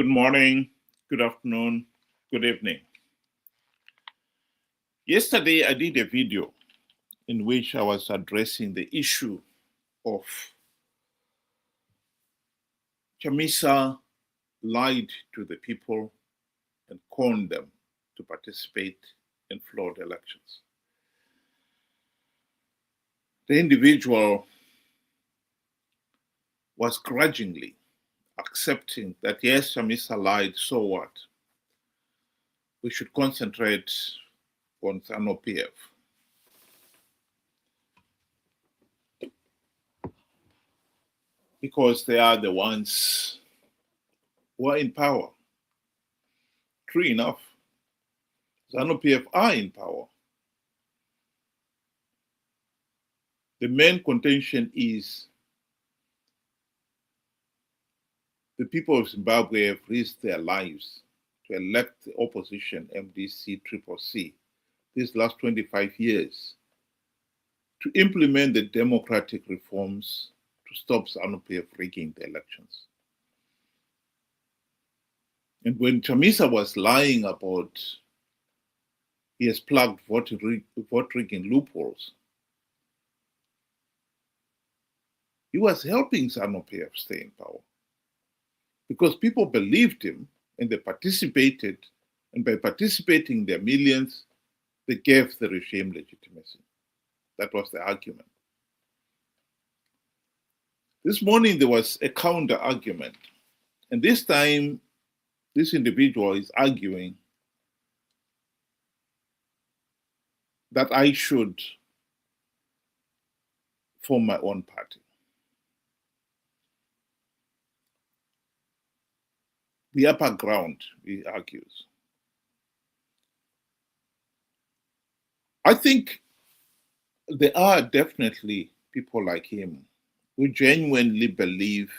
Good morning, good afternoon, good evening. Yesterday, I did a video in which I was addressing the issue of Chamisa lied to the people and conned them to participate in flawed elections. The individual was grudgingly accepting that, yes, Chamisa lied, so what? We should concentrate on Zanu PF. Because they are the ones who are in power. True enough, Zanu PF are in power. The main contention is the people of Zimbabwe have risked their lives to elect the opposition MDC A these last 25 years to implement the democratic reforms to stop Zanu PF rigging the elections. And when Chamisa was lying about he has plugged vote rigging loopholes, he was helping Zanu PF stay in power because people believed him and they participated, and by participating their millions, they gave the regime legitimacy. That was the argument. This morning there was a counter argument, and this time this individual is arguing that I should form my own party. The upper ground, he argues. I think there are definitely people like him who genuinely believe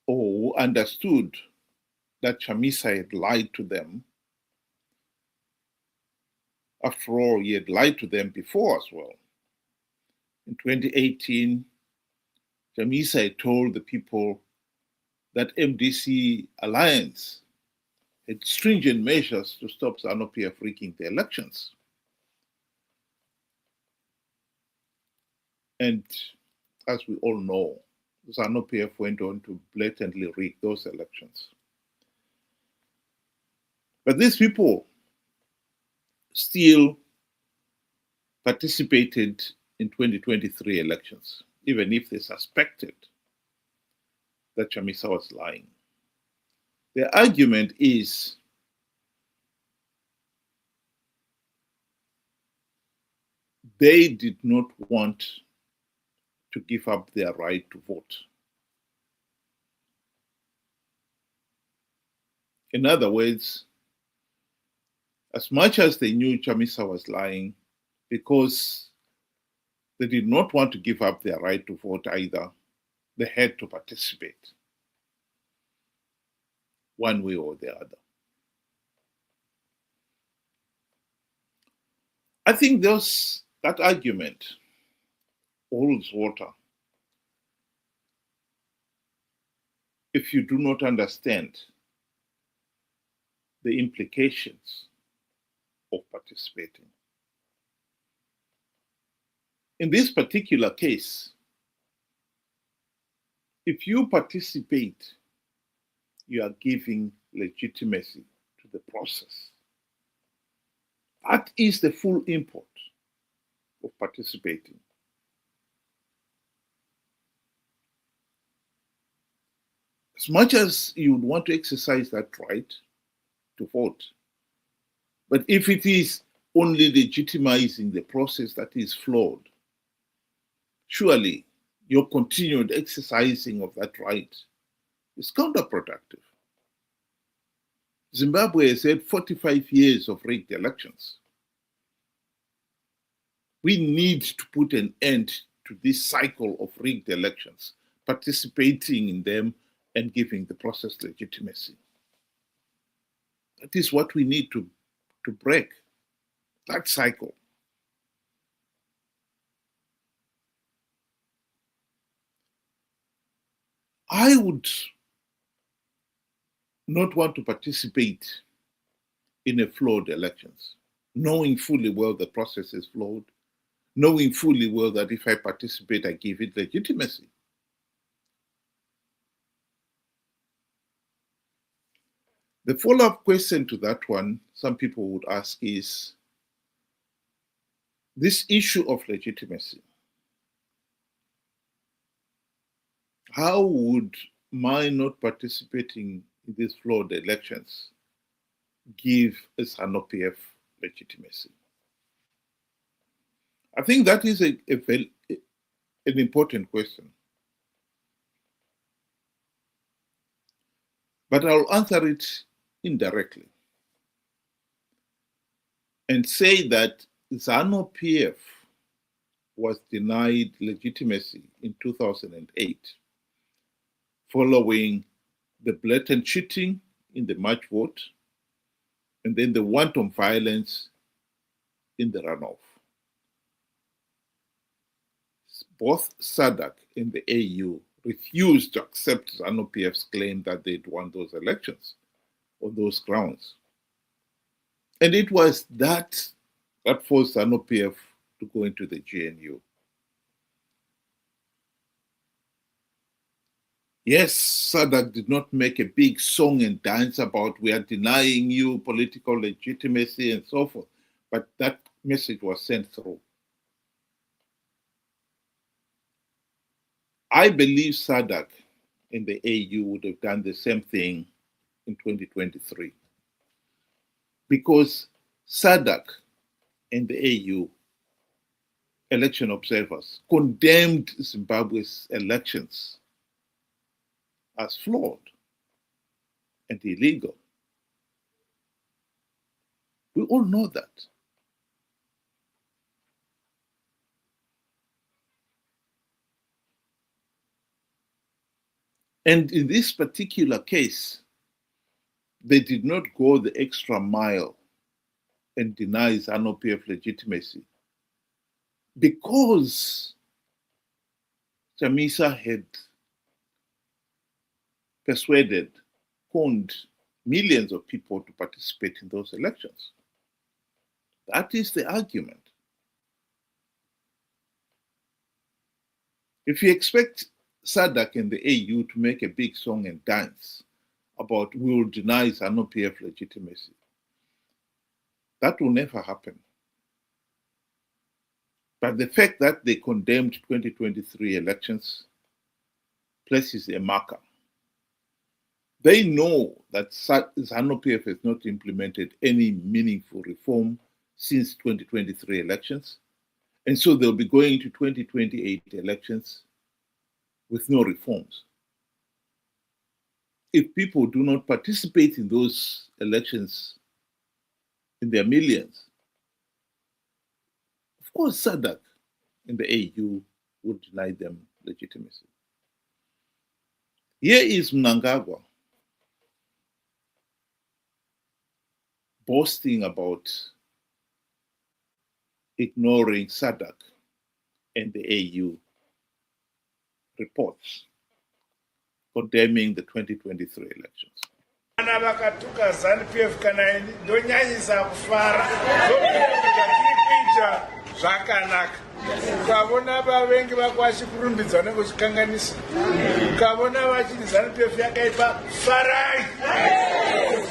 or who understood that Chamisa had lied to them. After all, he had lied to them before as well. In 2018, Chamisa had told the people that MDC alliance had stringent measures to stop Zanu PF rigging the elections. And as we all know, Zanu PF went on to blatantly rig those elections. But these people still participated in 2023 elections, even if they suspected that Chamisa was lying. The argument is they did not want to give up their right to vote. In other words, as much as they knew Chamisa was lying, because they did not want to give up their right to vote either, they had to participate one way or the other. I think that argument holds water if you do not understand the implications of participating. In this particular case, if you participate, you are giving legitimacy to the process. That is the full import of participating. As much as you would want to exercise that right to vote, but if it is only legitimizing the process that is flawed, surely your continued exercising of that right is counterproductive. Zimbabwe has had 45 years of rigged elections. We need to put an end to this cycle of rigged elections, participating in them and giving the process legitimacy. That is what we need to break, that cycle. I would not want to participate in a flawed elections, knowing fully well the process is flawed, knowing fully well that if I participate, I give it legitimacy. The follow-up question to that one, some people would ask is, this issue of legitimacy, how would my not participating in these flawed elections give a Zanu PF legitimacy? I think that is an important question. But I'll answer it indirectly and say that Zanu PF was denied legitimacy in 2008 following the blatant cheating in the March vote and then the wanton violence in the runoff. Both SADC and the AU refused to accept Zanu PF's claim that they'd won those elections on those grounds. And it was that forced Zanu PF to go into the GNU. Yes, SADC did not make a big song and dance about we are denying you political legitimacy and so forth, but that message was sent through. I believe SADC and the AU would have done the same thing in 2023 because SADC and the AU election observers condemned Zimbabwe's elections as flawed and illegal. We all know that. And in this particular case, they did not go the extra mile and deny Zanu PF legitimacy because Chamisa had conned millions of people to participate in those elections. That is the argument. If you expect SADC and the AU to make a big song and dance about we will deny Zanu PF legitimacy, that will never happen. But the fact that they condemned 2023 elections places a marker. They know that Zanu PF has not implemented any meaningful reform since 2023 elections, and so they'll be going to 2028 elections with no reforms. If people do not participate in those elections in their millions, of course SADC and the AU would deny them legitimacy. Here is Mnangagwa boasting about ignoring SADC and the AU reports condemning the 2023 elections. Vana vakatuka Zanu PF kana ini ndonyanyisa kufara kuita zvakanaka. Ukavona vavengi vako vachikurumbidza unenge uchikanganisa. Ukavona vachiti Zanu PF yakaipa farai.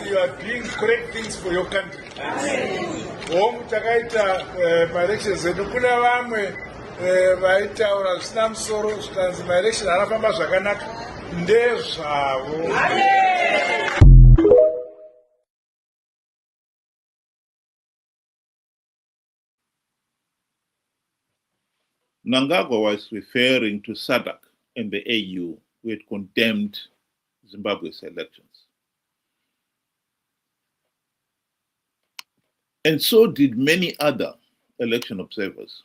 You are doing correct things for your country. Hongu takaita maelections edu kuna vamwe vaitaura zvisina musoro zvikanzi maelection anofamba zvakanaka ndezvavo. Mnangagwa was referring to SADC and the AU who had condemned Zimbabwe's elections. And so did many other election observers.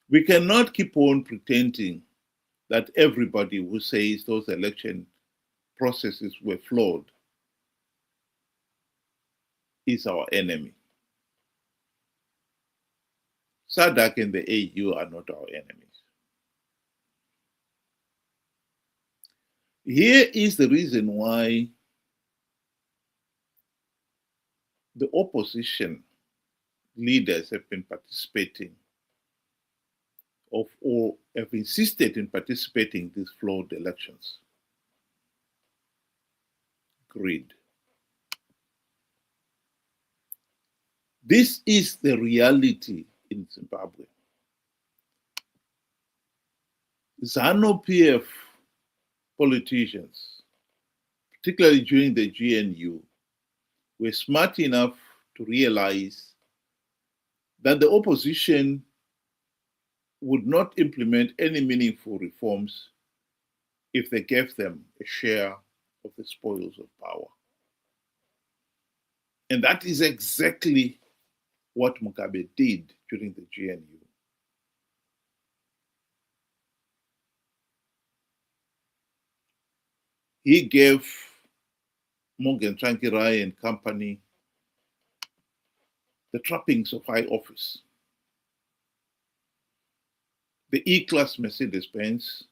We cannot keep on pretending that everybody who says those election processes were flawed is our enemy. SADC and the AU are not our enemies. Here is the reason why the opposition leaders have been participating or have insisted in participating in these flawed elections. Greed. This is the reality in Zimbabwe. Zanu PF politicians, particularly during the GNU, were smart enough to realize that the opposition would not implement any meaningful reforms if they gave them a share of the spoils of power. And that is exactly what Mugabe did during the GNU. He gave Morgan Tsvangirai and company the trappings of high office. The E-class Mercedes-Benz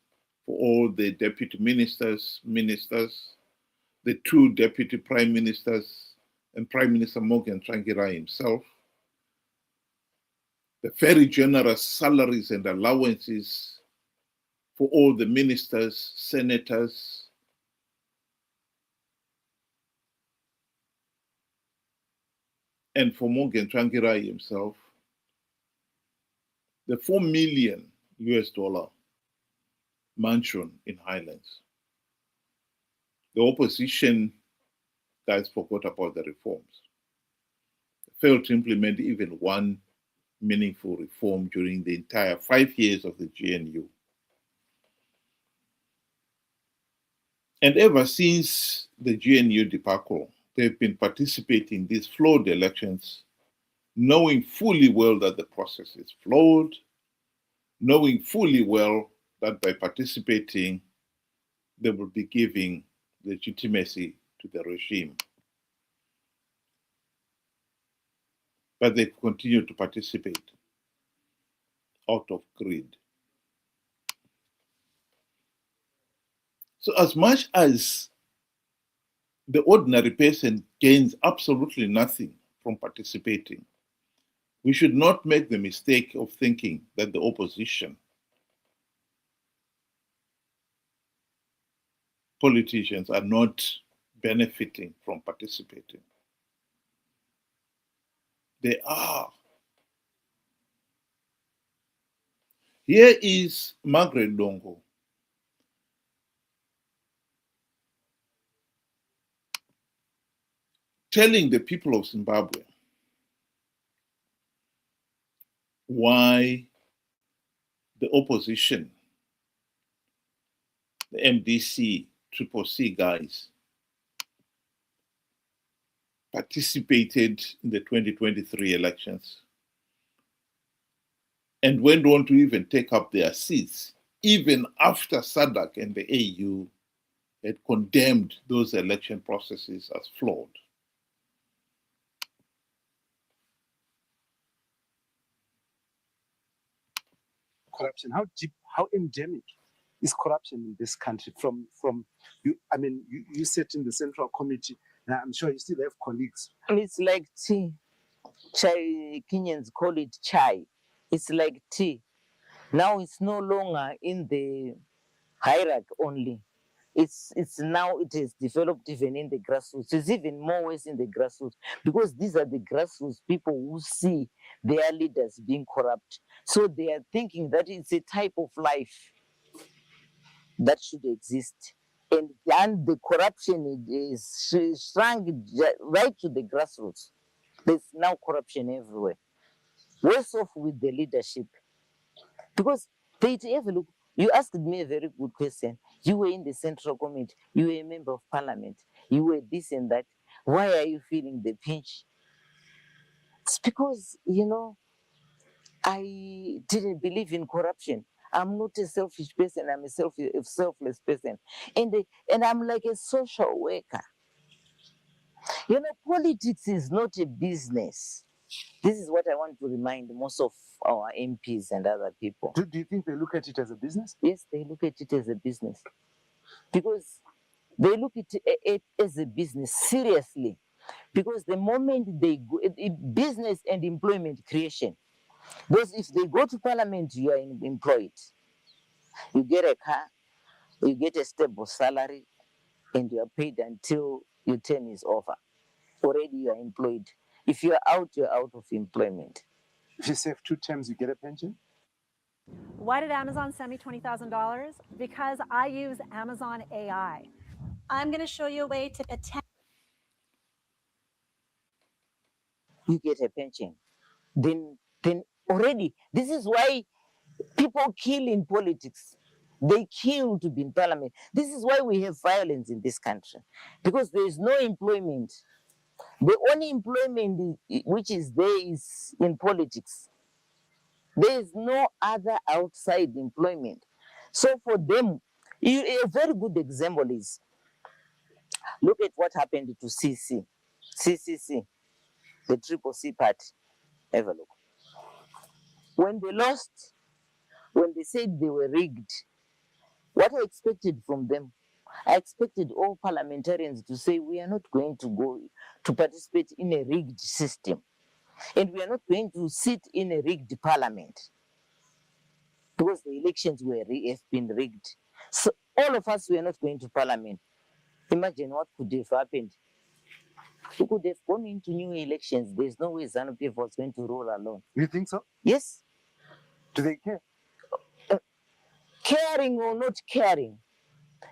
for all the deputy ministers, the 2 deputy prime ministers, and Prime Minister Morgan Tsvangirai himself, the very generous salaries and allowances for all the ministers, senators, and for Morgan Tsvangirai himself, the $4 million mansion in Highlands. The opposition guys forgot about the reforms. They failed to implement even one meaningful reform during the entire 5 years of the GNU. And ever since the GNU debacle, they've been participating in these flawed elections, knowing fully well that the process is flawed, knowing fully well that by participating, they will be giving legitimacy to the regime. But they continue to participate out of greed. So as much as the ordinary person gains absolutely nothing from participating, we should not make the mistake of thinking that the opposition, politicians, are not benefiting from participating. They are. Here is Margaret Dongo telling the people of Zimbabwe why the opposition, the MDC C guys, participated in the 2023 elections and went on to even take up their seats, even after SADC and the AU had condemned those election processes as flawed. Corruption, how deep, how endemic is corruption in this country? From you, I mean, you sit in the Central Committee, and I'm sure you still have colleagues. It's like tea. Chai, Kenyans call it chai. It's like tea. Now it's no longer in the hierarchy only. It's now it is developed even in the grassroots. It's even more worse in the grassroots because these are the grassroots people who see their leaders being corrupt. So they are thinking that it's a type of life that should exist. And the corruption is shrunk right to the grassroots. There's now corruption everywhere. Worse off with the leadership. Because they have a look. You asked me a very good question. You were in the Central Committee. You were a member of parliament. You were this and that. Why are you feeling the pinch? It's because, I didn't believe in corruption. I'm not a selfish person. I'm a selfless person. And I'm like a social worker. Politics is not a business. This is what I want to remind most of our MPs and other people. Do you think they look at it as a business? Yes, they look at it as a business. Because They look at it as a business seriously, because the moment they go, business and employment creation, because if they go to parliament, you are employed, you get a car, you get a stable salary, and you are paid until your term is over. Already you are employed. If you are out, you're out of employment. If you serve 2 terms, you get a pension? Why did Amazon send me $20,000? Because I use Amazon AI. I'm going to show you a way to attend. You get a pension. Then already, this is why people kill in politics. They kill to be in parliament. This is why we have violence in this country, because there is no employment. The only employment which is there is in politics. There is no other outside employment. So for them, a very good example is, look at what happened to CCC, the Triple C party. Have a look. When they lost, when they said they were rigged, what I expected from them, I expected all parliamentarians to say, we are not going to go to participate in a rigged system, and we are not going to sit in a rigged parliament, because the elections have been rigged. So all of us were not going to parliament. Imagine what could have happened. We could have gone into new elections. There's no way Zanu PF was going to rule alone. You think so? Yes. Do they care? Caring or not caring,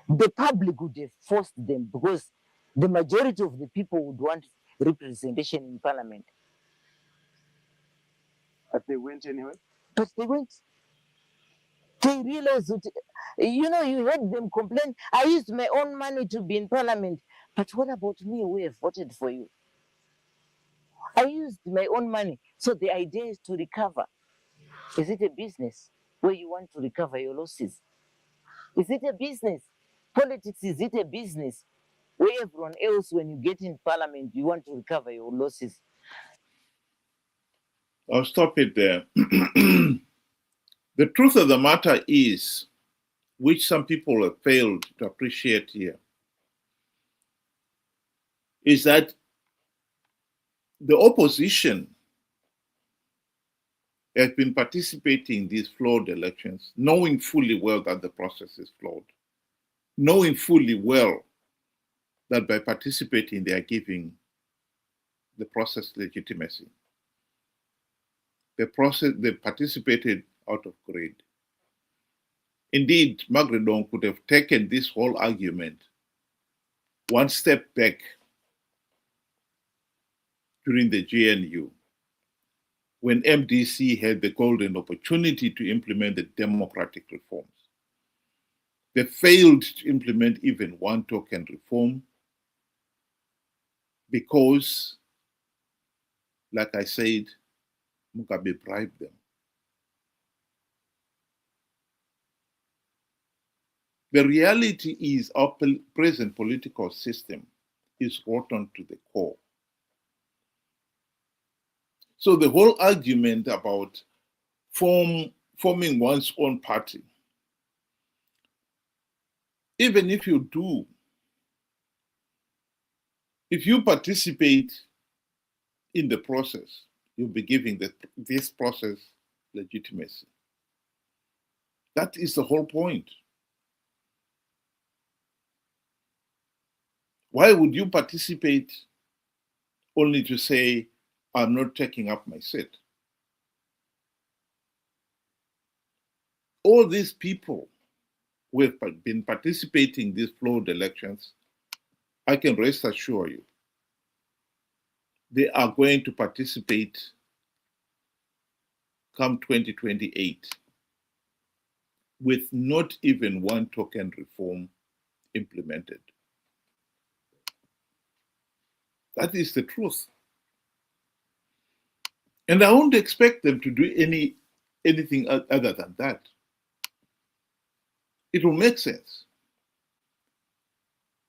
the public would have forced them, because the majority of the people would want representation in parliament. But they went anyway? But they went. They realized that, you heard them complain, I used my own money to be in parliament. But what about me who have voted for you? I used my own money. So the idea is to recover. Is it a business where you want to recover your losses? Is it a business? Politics, is it a business where everyone else, when you get in parliament, you want to recover your losses? I'll stop it there. The truth of the matter is, which some people have failed to appreciate here, is that the opposition has been participating in these flawed elections, knowing fully well that the process is flawed, knowing fully well that by participating they are giving the process legitimacy. They participated out of greed. Indeed, Magredon could have taken this whole argument one step back during the GNU, when MDC had the golden opportunity to implement the democratic reforms. They failed to implement even one token reform because, like I said, Mugabe bribed them. The reality is our present political system is rotten to the core. So the whole argument about forming one's own party, even if you do, if you participate in the process, you'll be giving this process legitimacy. That is the whole point. Why would you participate only to say, I'm not taking up my seat? All these people who have been participating in these flawed elections, I can rest assure you, they are going to participate come 2028 with not even one token reform implemented. That is the truth. And I won't expect them to do anything other than that. It will make sense.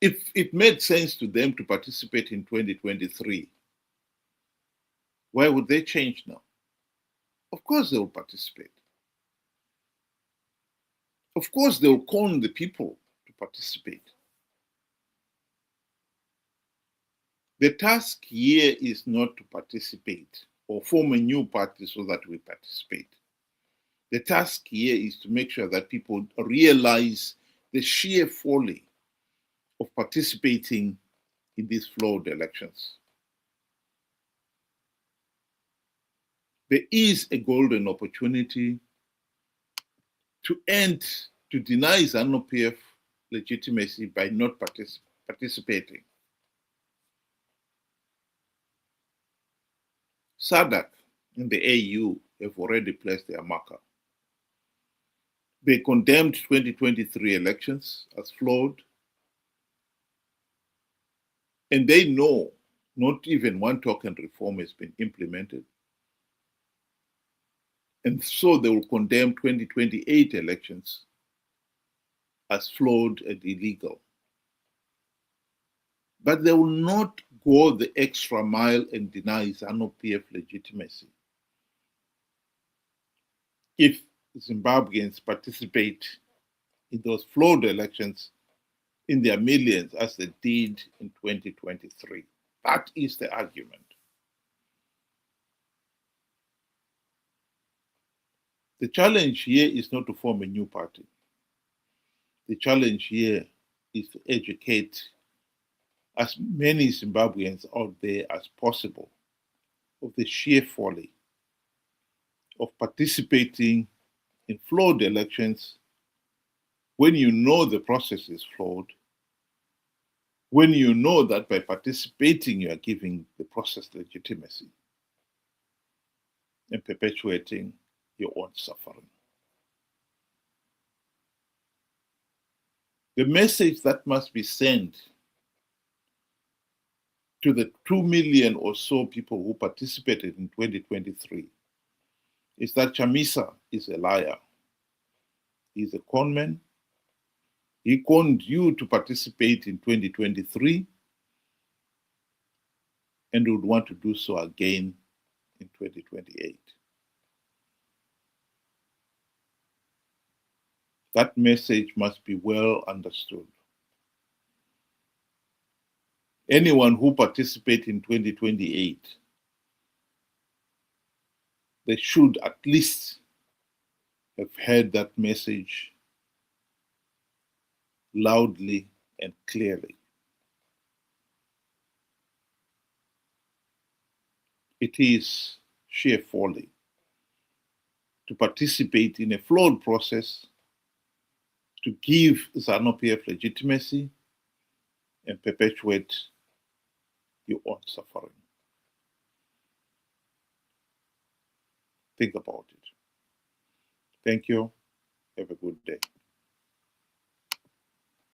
If it made sense to them to participate in 2023, why would they change now? Of course they will participate. Of course they will con the people to participate. The task here is not to participate or form a new party so that we participate. The task here is to make sure that people realize the sheer folly of participating in these flawed elections. There is a golden opportunity to deny Zanu PF legitimacy by not participating. SADC and the AU have already placed their marker. They condemned 2023 elections as flawed, and they know not even one token reform has been implemented. And so they will condemn 2028 elections as flawed and illegal. But they will not go the extra mile and deny Zanu PF legitimacy. If Zimbabweans participate in those flawed elections in their millions as they did in 2023. That is the argument. The challenge here is not to form a new party. The challenge here is to educate as many Zimbabweans out there as possible of the sheer folly of participating in flawed elections when you know the process is flawed, when you know that by participating you are giving the process legitimacy and perpetuating your own suffering. The message that must be sent to the 2 million or so people who participated in 2023 is that Chamisa is a liar. He's a conman. He conned you to participate in 2023 and would want to do so again in 2028. That message must be well understood. Anyone who participates in 2028, they should at least have heard that message loudly and clearly. It is sheer folly to participate in a flawed process, to give Zanu PF legitimacy and perpetuate your own suffering. Think about it. Thank you. Have a good day.